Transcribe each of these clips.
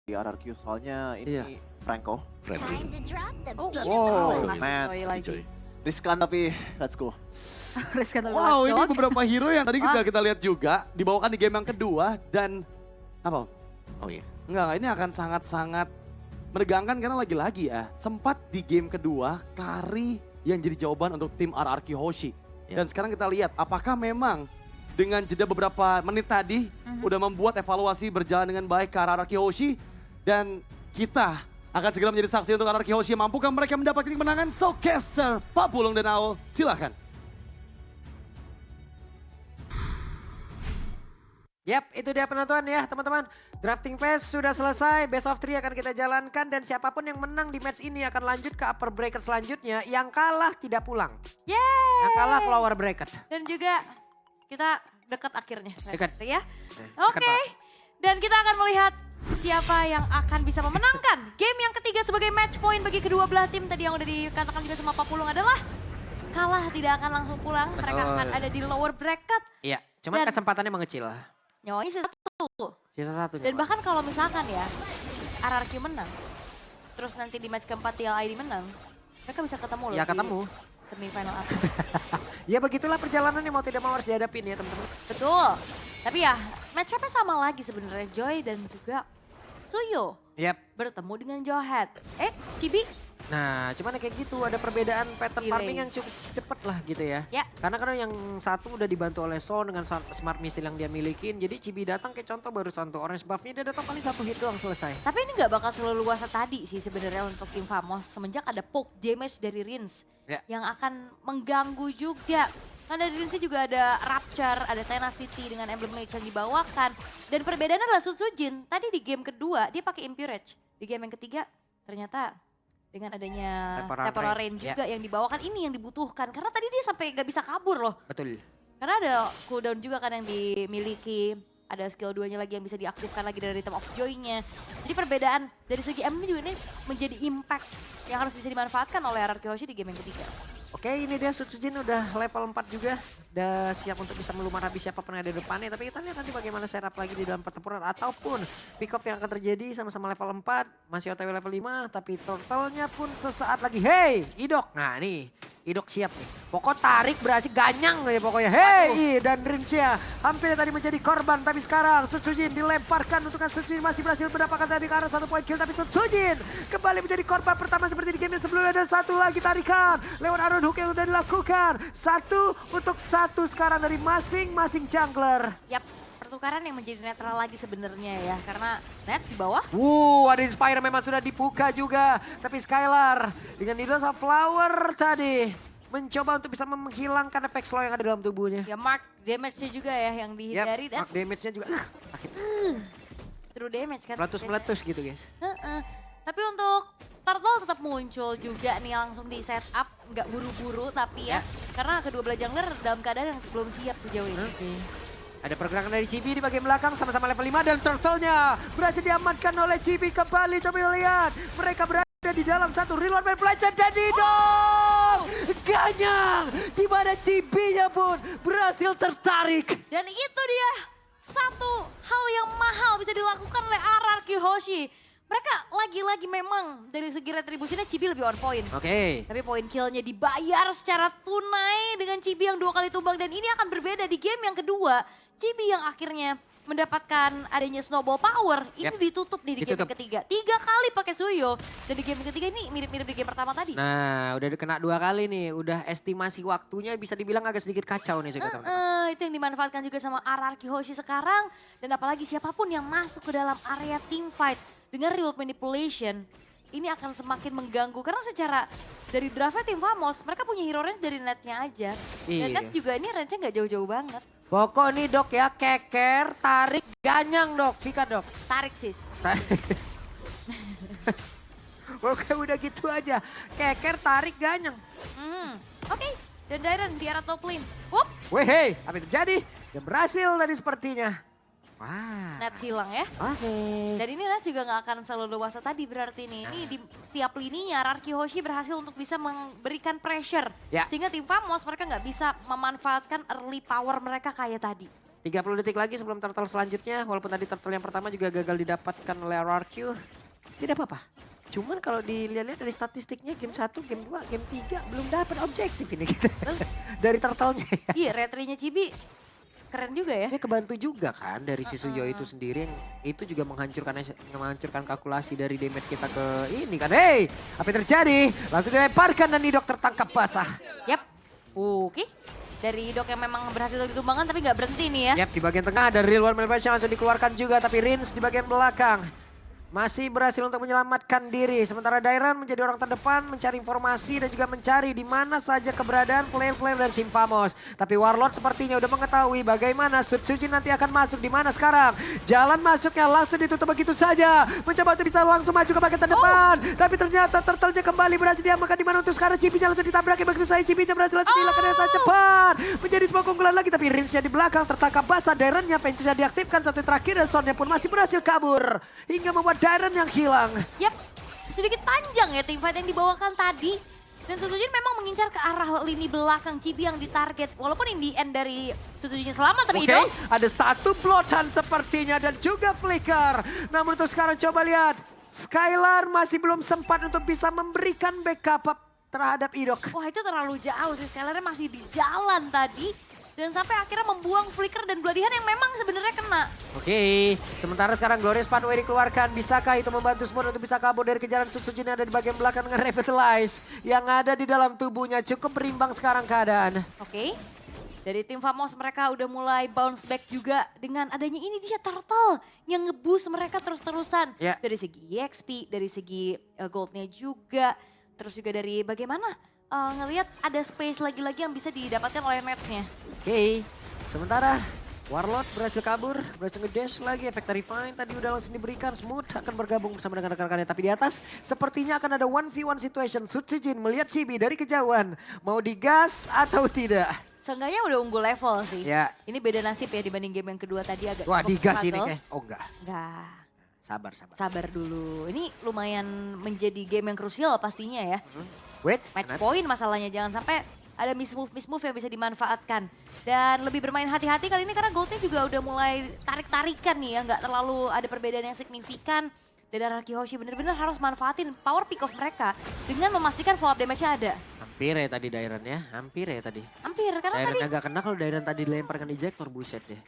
di RRQ soalnya Iya. ini Franco. Friendly. Oh, Wow, masih man. Joy lagi. Joy. Riskan tapi let's go. Riskan tapi Wow, ini let's go. beberapa hero yang tadi kita lihat juga dibawakan di game yang kedua dan apa? Oh iya. Enggak, ini akan sangat-sangat menegangkan karena lagi-lagi ya sempat di game kedua Kari yang jadi jawaban untuk tim RRQ Hoshi. Ya. Dan sekarang kita lihat apakah memang dengan jeda beberapa menit tadi udah membuat evaluasi berjalan dengan baik ke RRQ Hoshi dan kita akan segera menjadi saksi untuk RRQ Hoshi. Mampukah mereka mendapatkan kemenangan? Showcaster Papulung dan Aul, silakan. Yap, itu dia penonton ya teman-teman. Drafting phase sudah selesai, best of 3 akan kita jalankan dan siapapun yang menang di match ini akan lanjut ke upper bracket selanjutnya. Yang kalah tidak pulang. Yeay. Yang kalah ke lower bracket. Dan juga kita dekat akhirnya. Dekat. Ya. dekat Oke. banget. Dan kita akan melihat siapa yang akan bisa memenangkan game yang ketiga sebagai match point bagi kedua belah tim. Tadi yang udah dikatakan juga sama Papulung adalah kalah tidak akan langsung pulang. Mereka Betul. akan ada di lower bracket. Iya, cuman Dan- kesempatannya mengecil lah. Nyawanya sisa satu. Sisa satu. Dan bahkan kalau misalkan ya RRQ menang. Terus nanti di match keempat TLID menang. Mereka bisa ketemu loh Ya di ketemu. semifinal up. Ya begitulah perjalanannya mau tidak mau harus dihadapin ya teman-teman. Betul. Tapi ya match-up-nya sama lagi sebenarnya Joy dan juga Suyo Yap. bertemu dengan Johat. Cibi? Nah, cuman kayak gitu ada perbedaan pattern Delay. farming yang cukup cepet lah gitu ya. Ya. Karena yang satu udah dibantu oleh Son dengan smart missile yang dia milikin. Jadi Cibi datang kayak contoh baru satu orange buff-nya dia datang paling satu hit doang selesai. Tapi ini nggak bakal seleluasa tadi sih sebenarnya untuk tim Famos semenjak ada poke damage dari Rins Ya. yang akan mengganggu juga. Kan dari Rins juga ada Rapture, ada Tenacity dengan Emblem Mage yang dibawakan. Dan perbedaannya adalah Sutsujin. Tadi di game kedua dia pakai Impurage. Di game yang ketiga ternyata dengan adanya Temporal Rain Ya. juga yang dibawakan ini yang dibutuhkan. Karena tadi dia sampai nggak bisa kabur loh. Betul. Karena ada cooldown juga kan yang dimiliki. Ada skill 2-nya lagi yang bisa diaktifkan lagi dari Rhythm of Joy-nya. Jadi perbedaan dari segi M juga ini menjadi impact yang harus bisa dimanfaatkan oleh RRQ Hoshi di game yang ketiga. Oke, ini dia Sutsujin udah level 4 juga. Udah siap untuk bisa melumar habis siapapun yang ada di depannya. Tapi kita lihat nanti bagaimana setup lagi di dalam pertempuran. Ataupun pick up yang akan terjadi sama-sama level 4. Masih OTW level 5. Tapi turtle-nya pun sesaat lagi. Hey, Idok. Nah nih, Idok siap nih. Pokok tarik berhasil ganyang ya pokoknya. Hey, dan Rinsya hampir tadi menjadi korban. Tapi sekarang Sutsujin dilemparkan untuk Sutsujin masih berhasil mendapatkan tadi ke arah 1 point kill. Tapi Sutsujin kembali menjadi korban pertama seperti di game yang sebelumnya. Dan satu lagi tarikan lewat Arun Hook yang udah dilakukan. 1 untuk 1 sekarang dari masing-masing jungler. Yap, pertukaran yang menjadi netral lagi sebenarnya ya. Karena net di bawah. Ada Inspire memang sudah dibuka juga. Tapi Skylar dengan Needles of Flower tadi mencoba untuk bisa menghilangkan efek slow yang ada dalam tubuhnya. Ya mark damage-nya juga ya yang dihindari. Dan Mark damage-nya juga sakit. true damage kan. Meletus-meletus gitu guys. Heeh. Tapi untuk Turtle tetap muncul juga nih langsung di setup. Nggak buru-buru tapi ya. Karena kedua belah jungler dalam keadaan yang belum siap sejauh ini. Oke. Ada pergerakan dari Cibi di bagian belakang sama-sama level 5 dan turtle-nya berhasil diamankan oleh Cibi kembali. Coba lihat, mereka berada di dalam satu reload manipulation dan didong! Ganyang! Di mana Cibinya pun berhasil tertarik. Dan itu dia satu hal yang mahal bisa dilakukan oleh RRQ Hoshi. Mereka lagi-lagi memang dari segi retribusinya Cibi lebih on point. Oke. Tapi poin killnya dibayar secara tunai dengan Cibi yang 2 kali tumbang. Dan ini akan berbeda di game yang kedua. Cibi yang akhirnya mendapatkan adanya snowball power. Ini Yep. ditutup nih di game yang ketiga. 3 kali pakai Suyo. Dan di game yang ketiga ini mirip-mirip di game pertama tadi. Nah, udah kena 2 kali nih. Udah estimasi waktunya bisa dibilang agak sedikit kacau nih saya teman-teman. Itu yang dimanfaatkan juga sama RRQ Hoshi sekarang. Dan apalagi siapapun yang masuk ke dalam area team fight dengan real manipulation, ini akan semakin mengganggu. Karena secara dari draftnya tim Famos, mereka punya hero range dari netnya aja. Dan Iya. Nets juga ini range-nya nggak jauh-jauh banget. Pokok nih dok ya, keker, tarik, ganyang dok, sikat dok. Tarik sis. Oke udah gitu aja, keker, tarik, ganyang. Oke, dan Dairen di arah top lane. Wup, Weh hei, apa yang terjadi? Dia berhasil tadi sepertinya. Wah. Nets hilang ya. Oke. Dan ini Nets juga nggak akan selalu dewasa tadi berarti nih. Ini di tiap lininya RRQ Hoshi berhasil untuk bisa memberikan pressure. Ya. Sehingga tim Famos mereka nggak bisa memanfaatkan early power mereka kayak tadi. 30 detik lagi sebelum turtle selanjutnya. Walaupun tadi turtle yang pertama juga gagal didapatkan oleh RRQ. Tidak apa-apa. Cuman kalau dilihat-lihat dari statistiknya game 1, game 2, game 3 belum dapat objektif ini. Dari turtle-nya ya. Iya, retrinya Cibi keren juga ya. Ini kebantu juga kan dari si Suyo itu sendiri yang itu juga menghancurkan kalkulasi dari damage kita ke ini kan. Hey, apa yang terjadi? Langsung dilemparkan dan Idok tertangkap basah. Yap, oke. Dari Idok yang memang berhasil ditumbangkan tapi nggak berhenti nih ya. Yap, di bagian tengah ada Real One Manipulation langsung dikeluarkan juga. Tapi Rins di bagian belakang masih berhasil untuk menyelamatkan diri. Sementara Dairan menjadi orang terdepan mencari informasi dan juga mencari di mana saja keberadaan player-player dari tim Famos. Tapi Warlord sepertinya udah mengetahui bagaimana Suzuki nanti akan masuk di mana sekarang. Jalan masuknya langsung ditutup begitu saja. Mencoba untuk bisa langsung maju ke bagian terdepan. Tapi ternyata turtle-nya kembali berhasil diamankan di mana untuk sekarang Cibinya langsung ditabrak. Begitu saja Cibinya berhasil langsung dilakukan dengan sangat cepat. Menjadi sebuah keunggulan lagi tapi Rinsnya di belakang tertangkap basah. Dairannya pensinya diaktifkan satu terakhir dan Sonnya pun masih berhasil kabur. Hingga membuat Dairan yang hilang. Yap, sedikit panjang ya teamfight yang dibawakan tadi. Dan Suzujin memang mengincar ke arah lini belakang Cibi yang ditarget. Walaupun in the end dari Suzujin selamat tapi Oke, Idok. ada satu blotan sepertinya dan juga flicker. Namun untuk sekarang coba lihat. Skylar masih belum sempat untuk bisa memberikan backup terhadap Idok. Wah itu terlalu jauh sih, Skylarnya masih di jalan tadi. Dan sampai akhirnya membuang flicker dan Bloodihan yang memang sebenarnya kena. Oke, sementara sekarang Glorious Pathway dikeluarkan. Bisakah itu membantu Smooth untuk bisa kabur dari kejaran Suzuki yang ada di bagian belakang dengan Revitalize. Yang ada di dalam tubuhnya cukup berimbang sekarang keadaan. Oke, dari tim Famos mereka udah mulai bounce back juga dengan adanya ini dia Turtle yang nge-boost mereka terus-terusan. Ya. Dari segi EXP, dari segi goldnya juga. Terus juga dari bagaimana ngelihat ada space lagi-lagi yang bisa didapatkan oleh Nets-nya. Oke, sementara Warlord berhasil kabur, berhasil nge-dash lagi. Efek Refine tadi udah langsung diberikan. Smooth akan bergabung bersama dengan rekan-rekannya. Tapi di atas sepertinya akan ada 1v1 situation. Sutsujin melihat Chibi dari kejauhan. Mau digas atau tidak? Seenggaknya udah unggul level sih. Ya. Ini beda nasib ya dibanding game yang kedua tadi agak Wah cukup digas ini struggle. kayak. Oh enggak, Enggak, sabar. sabar dulu. Ini lumayan menjadi game yang krusial pastinya ya. Wait, Match point masalahnya, jangan sampai ada mismove yang bisa dimanfaatkan. Dan lebih bermain hati-hati kali ini karena goldnya juga udah mulai tarik-tarikan nih ya. Nggak terlalu ada perbedaan yang signifikan. Dan Araki Hoshi bener-bener harus manfaatin power pick off mereka dengan memastikan follow up damage-nya ada. hampir ya tadi Dairan ya, hampir ya tadi. Hampir, karena Dairan tadi... agak kena kalau Dairan tadi dilemparkan ejector, buset deh.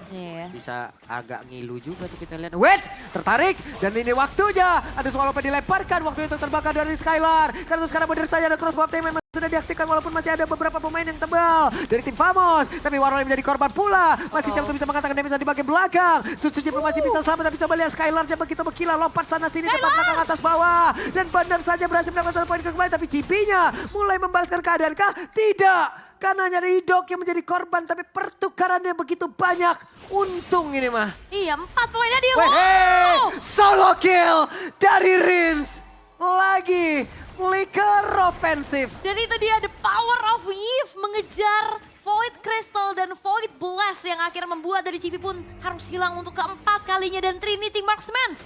Iya. Bisa agak ngilu juga tuh kita lihat. Wait, tertarik dan ini waktunya. Ada Swallow dilemparkan, waktu itu terbakar dari Skylar. Karena sekarang benar saja ada crossbow team memang sudah diaktifkan walaupun masih ada beberapa pemain yang tebal dari tim Famos. Tapi Warlord menjadi korban pula. Masih jauh bisa mengatakan damage di bagian belakang. Suzuki pun masih bisa selamat tapi coba lihat Skylar jam begitu berkilau lompat sana sini depan belakang atas bawah. Dan benar saja berhasil mendapatkan 1 poin kembali tapi Cipinya mulai membalaskan keadaan kah? Tidak. Karena hanya ada Idok yang menjadi korban tapi pertukarannya begitu banyak. Untung ini mah. Iya, 4 poinnya dia. Wey, Wow! solo kill dari Rins. Lagi flicker offensif. Dan itu dia the power of Eve mengejar Void Crystal dan Void Blast yang akhirnya membuat dari Cibi pun harus hilang untuk keempat kalinya. Dan Trinity Marksman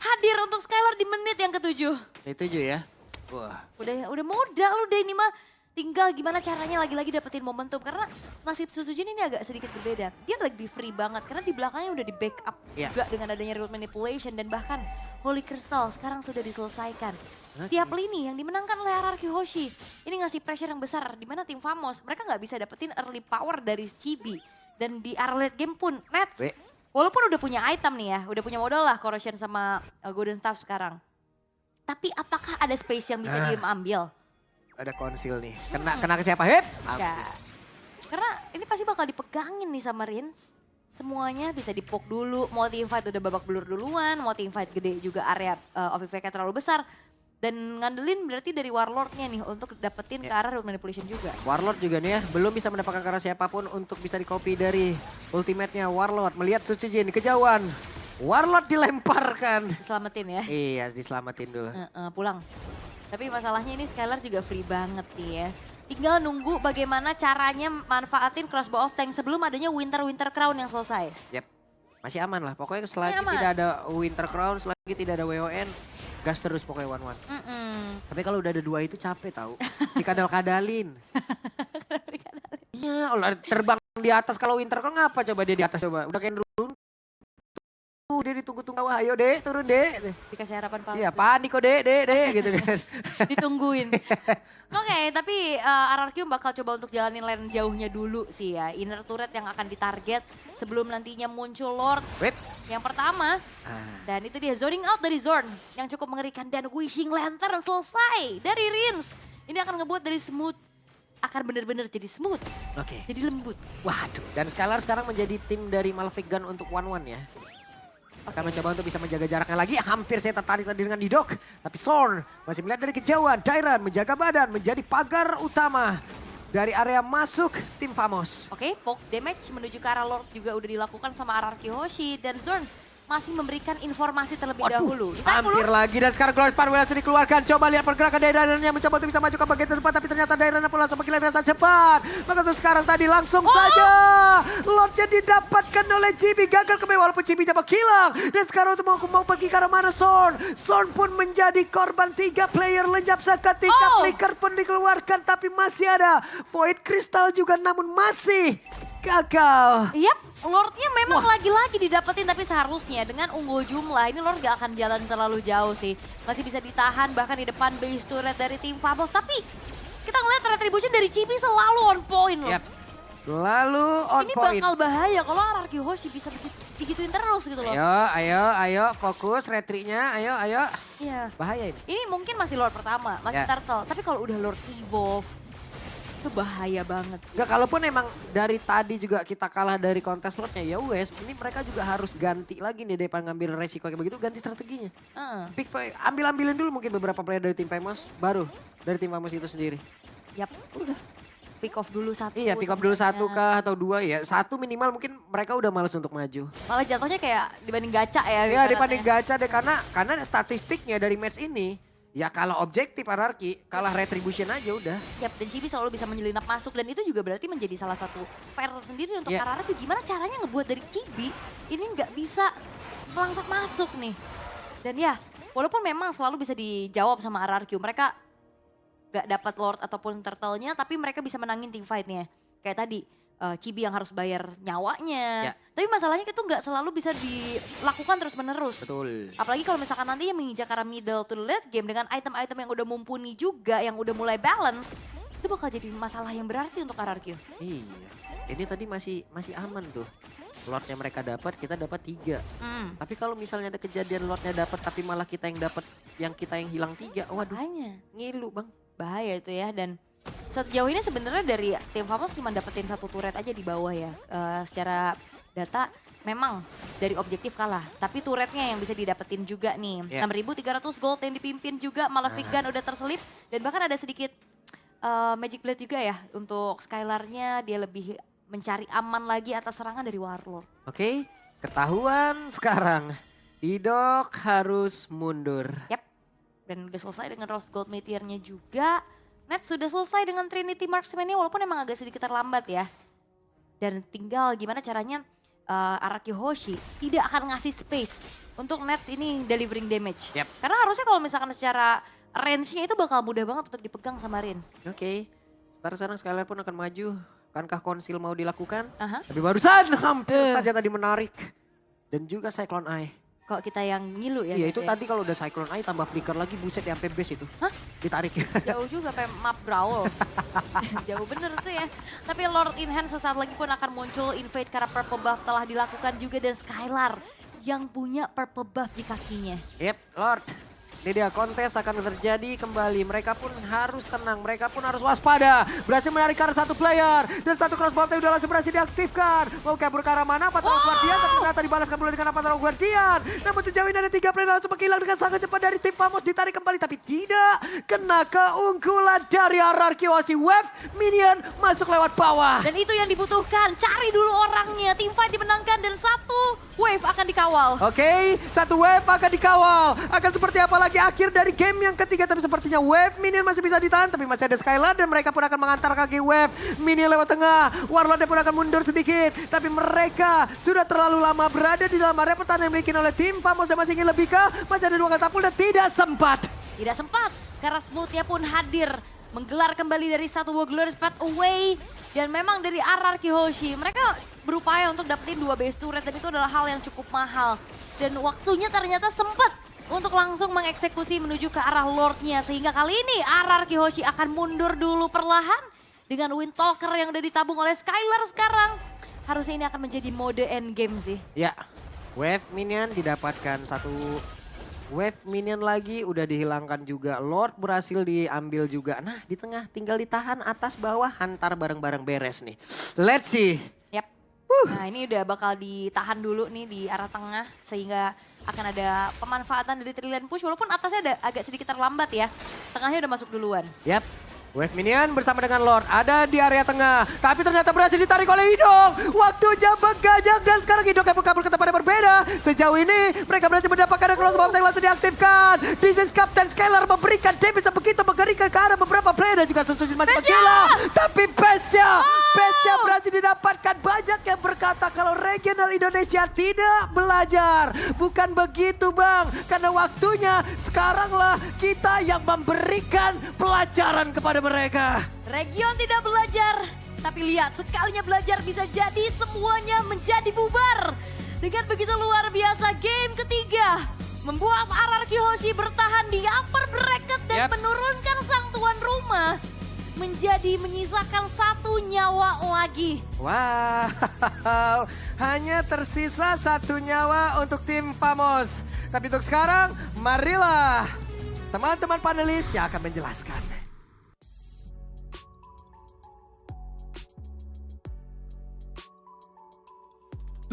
hadir untuk Skylar di menit yang ke-7. Itu ya. Wah. Udah modal udah ini mah. Tinggal gimana caranya lagi-lagi dapetin momentum. Karena nasib Suzujin ini agak sedikit berbeda. Dia lebih free banget karena di belakangnya udah di backup juga dengan adanya remote manipulation. Dan bahkan Holy Crystal sekarang sudah diselesaikan. Tiap lini yang dimenangkan oleh Araki Hoshi. Ini ngasih pressure yang besar. Dimana tim Famos mereka nggak bisa dapetin early power dari Chibi. Dan di arah late game pun Nets. Walaupun udah punya item nih ya. Udah punya modal lah Corrosion sama Golden Staff sekarang. Tapi apakah ada space yang bisa diambil? Ada konsil nih. Kena ke siapa? Hep. Enggak. Karena ini pasti bakal dipegangin nih sama Rins. Semuanya bisa dipok dulu. Mau teamfight udah babak belur duluan. Mau teamfight gede juga area OVVK terlalu besar. Dan ngandelin berarti dari Warlord-nya nih untuk dapetin ke arah root manipulation juga. Warlord juga nih ya. Belum bisa mendapatkan karena siapapun untuk bisa di-copy dari ultimate-nya Warlord. Melihat Sutsujin kejauhan. Warlord dilemparkan. Diselamatin ya. Iya diselamatin dulu. Pulang. Tapi masalahnya ini Skylar juga free banget nih ya. Tinggal nunggu bagaimana caranya manfaatin crossbow of tank sebelum adanya Winter Crown yang selesai. Yap, masih aman lah. Pokoknya selagi aman. tidak ada Winter Crown, selagi tidak ada WON, gas terus pokoknya one-one. Tapi kalau udah ada 2 itu capek tahu. Dikadal-kadalin. Iya, terbang di atas. Kalau Winter kan ngapa coba dia di atas coba. Udah kayak turun. Dia ditunggu-tunggu. Wah ayo dek turun dek. Dikasih harapan palsu. Iya panik kok dek gitu kan. Ditungguin. Oke, tapi RRQ bakal coba untuk jalanin lane jauhnya dulu sih ya. Inner turret yang akan ditarget sebelum nantinya muncul Lord. Wep. Yang pertama, dan itu dia zoning out dari Zorn yang cukup mengerikan. Dan Wishing Lantern selesai dari Rins. Ini akan ngebuat dari smooth, akan benar-benar jadi smooth, Oke. jadi lembut. Waduh. Dan Skylar sekarang menjadi tim dari Malefic Gun untuk 1-1 ya. Akan mencoba untuk bisa menjaga jaraknya lagi. Hampir saya tertarik tadi dengan Didok. Tapi Zorn masih melihat dari kejauhan. Dairan menjaga badan menjadi pagar utama dari area masuk tim Famos. Oke, poke damage menuju ke arah Lord juga udah dilakukan sama RRQ Hoshi. Dan Zorn masih memberikan informasi terlebih dahulu. Ditarik Hampir dulu. lagi dan sekarang Glorious Power langsung dikeluarkan. Coba lihat pergerakan Dairan yang mencoba untuk bisa maju ke bagian depan. Tapi ternyata Dairan pun langsung pergi dengan sangat cepat. Maka untuk sekarang tadi langsung saja Lordnya didapatkan oleh Chibi. Gagal kembali walaupun Chibi coba hilang. Dan sekarang untuk mau pergi ke arah mana Zorn. Zorn pun menjadi korban 3 player lenyap seketika. Flicker pun dikeluarkan tapi masih ada Void Crystal juga namun masih gagal. Yap, Lordnya memang lagi-lagi didapetin tapi seharusnya dengan unggul jumlah ini Lord gak akan jalan terlalu jauh sih. Masih bisa ditahan bahkan di depan base turret dari tim Famos. Tapi kita ngeliat retribution dari Chibi selalu on point loh. Yap. Selalu on Ini point. bakal bahaya kalau RRQ Hoshi bisa digituin terus gitu loh. Ayo, fokus retrinya, ayo. Iya. Bahaya ini. Ini mungkin masih Lord pertama, masih Ya. Turtle. Tapi kalau udah Lord Evolve, itu bahaya banget. Enggak, kalaupun emang dari tadi juga kita kalah dari kontes slotnya, ya wes, ini mereka juga harus ganti lagi nih daripada ngambil resiko kayak begitu, ganti strateginya. Heeh. Ambilin dulu mungkin beberapa player dari tim Famos, baru dari tim Famos itu sendiri. Yap, udah. Pick off dulu satu. Iya, pick up dulu sebenarnya. 1 kah atau 2 ya. 1 minimal mungkin mereka udah males untuk maju. Malah jatuhnya kayak dibanding gacha ya. Ya ibaratnya. dibanding gacha deh karena statistiknya dari match ini ya kalah objektif anarki, kalah retribution aja udah. Yap, dan Chibi selalu bisa menyelinap masuk dan itu juga berarti menjadi salah satu PR sendiri untuk Ya. Karara tuh gimana caranya ngebuat dari Chibi ini nggak bisa melangsak masuk nih. Dan ya, walaupun memang selalu bisa dijawab sama RRQ, mereka nggak dapat Lord ataupun Turtle-nya tapi mereka bisa menangin team fight-nya. Kayak tadi, Chibi yang harus bayar nyawanya. Ya. Tapi masalahnya itu nggak selalu bisa dilakukan terus-menerus. Betul. Apalagi kalau misalkan nanti yang menginjak arah middle to the late game dengan item-item yang udah mumpuni juga, yang udah mulai balance, itu bakal jadi masalah yang berarti untuk RRQ. Iya. Ini tadi masih aman tuh. Lordnya mereka dapat, kita dapat 3. Tapi kalau misalnya ada kejadian Lordnya dapat tapi malah kita yang hilang 3, waduh Makanya ngilu bang. bahaya itu ya. Dan sejauh ini sebenarnya dari tim Famos cuma dapetin 1 turret aja di bawah ya. Secara data memang dari objektif kalah, tapi turretnya yang bisa didapetin juga nih. Yeah. 6.300 gold yang dipimpin juga, Malefic Gun udah terselip dan bahkan ada sedikit Magic Blade juga ya untuk Skylar-nya, dia lebih mencari aman lagi atas serangan dari Warlord. Oke, ketahuan sekarang. Didok harus mundur. Yap, dan udah selesai dengan Rose Gold Meteor-nya juga. Nets sudah selesai dengan Trinity Marksman-nya walaupun emang agak sedikit terlambat ya. Dan tinggal gimana caranya RRQ Hoshi tidak akan ngasih space untuk Nets ini delivering damage. Yap. Karena harusnya kalau misalkan secara range-nya itu bakal mudah banget untuk dipegang sama Rins. Oke, sekarang Skylar pun akan maju. Akankah konsil mau dilakukan? Aha. Tapi barusan hampir saja tadi menarik. Dan juga Cyclone Eye. Kalau kita yang ngilu ya. Iya gitu itu ya. tadi kalau udah Cyclone Eye tambah flicker lagi buset ya sampai base itu. Hah? Ditarik. Jauh juga kayak map Brawl. Jauh bener tuh ya. Tapi Lord in Hand sesaat lagi pun akan muncul. Invade karena purple buff telah dilakukan juga. Dan Skylar yang punya purple buff di kakinya. Yep, Lord. Ini dia kontes akan terjadi kembali. Mereka pun harus tenang, mereka pun harus waspada. Berhasil menarik karena 1 player. Dan 1 crossbow udah langsung berhasil diaktifkan. Mau kabur ke arah mana? Patrol Guardian. Tapi ternyata dibalaskan dulu dengan Patrol Guardian. Namun sejauh ini ada 3 player langsung menghilang dengan sangat cepat dari tim Famos. Ditarik kembali tapi tidak kena keunggulan dari RRQ Hoshi. Wave minion masuk lewat bawah. Dan itu yang dibutuhkan. Cari dulu orangnya. Team fight dimenangkan dan 1 wave akan dikawal. Oke, 1 wave akan dikawal. Akan seperti apa lagi akhir dari game yang ketiga. Tapi sepertinya wave minion masih bisa ditahan. Tapi masih ada Skylar dan mereka pun akan mengantar kaki wave minion lewat tengah. Warlord pun akan mundur sedikit. Tapi mereka sudah terlalu lama berada di dalam area pertahanan yang dimiliki oleh tim Famos. Dan masih ingin lebih kah? Masih ada 2 katapult dan tidak sempat. Tidak sempat karena Smooth-nya pun hadir. Menggelar kembali dari 1 Glorious Path Away. Dan memang dari RRQ Hoshi, mereka berupaya untuk dapetin 2 base turret dan itu adalah hal yang cukup mahal. Dan waktunya ternyata sempat untuk langsung mengeksekusi menuju ke arah Lordnya. Sehingga kali ini RRQ Hoshi akan mundur dulu perlahan dengan Windtalker yang udah ditabung oleh Skylar sekarang. Harusnya ini akan menjadi mode endgame sih. Ya, wave minion didapatkan satu. Wave minion lagi udah dihilangkan juga. Lord berhasil diambil juga. Nah di tengah tinggal ditahan atas bawah. Hantar bareng-bareng beres nih. Let's see. Yap. Nah ini udah bakal ditahan dulu nih di arah tengah. Sehingga akan ada pemanfaatan dari Trillian Push. Walaupun atasnya ada agak sedikit terlambat ya. Tengahnya udah masuk duluan. Yap. Wave minion bersama dengan Lord ada di area tengah. Tapi ternyata berhasil ditarik oleh Idong. Waktunya menggajak dan sekarang Idong yang kabur ke tempat yang berbeda. Sejauh ini mereka berhasil mendapatkan crossbow yang langsung diaktifkan. This is Captain Skylar memberikan damage yang begitu mengerikan ke arah beberapa player dan juga Susujin masih menggila. Tapi Pesca berhasil didapatkan. Banyak yang berkata kalau regional Indonesia tidak belajar. Bukan begitu Bang. Karena waktunya sekaranglah kita yang memberikan pelajaran kepada mereka. Region tidak belajar, tapi lihat sekalinya belajar bisa jadi semuanya menjadi bubar. Dengan begitu luar biasa game ketiga membuat RRQ Hoshi bertahan di upper bracket dan menurunkan sang tuan rumah menjadi menyisakan 1 nyawa lagi. Wow, hanya tersisa 1 nyawa untuk tim Famos. Tapi untuk sekarang, marilah teman-teman panelis yang akan menjelaskan.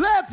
Let's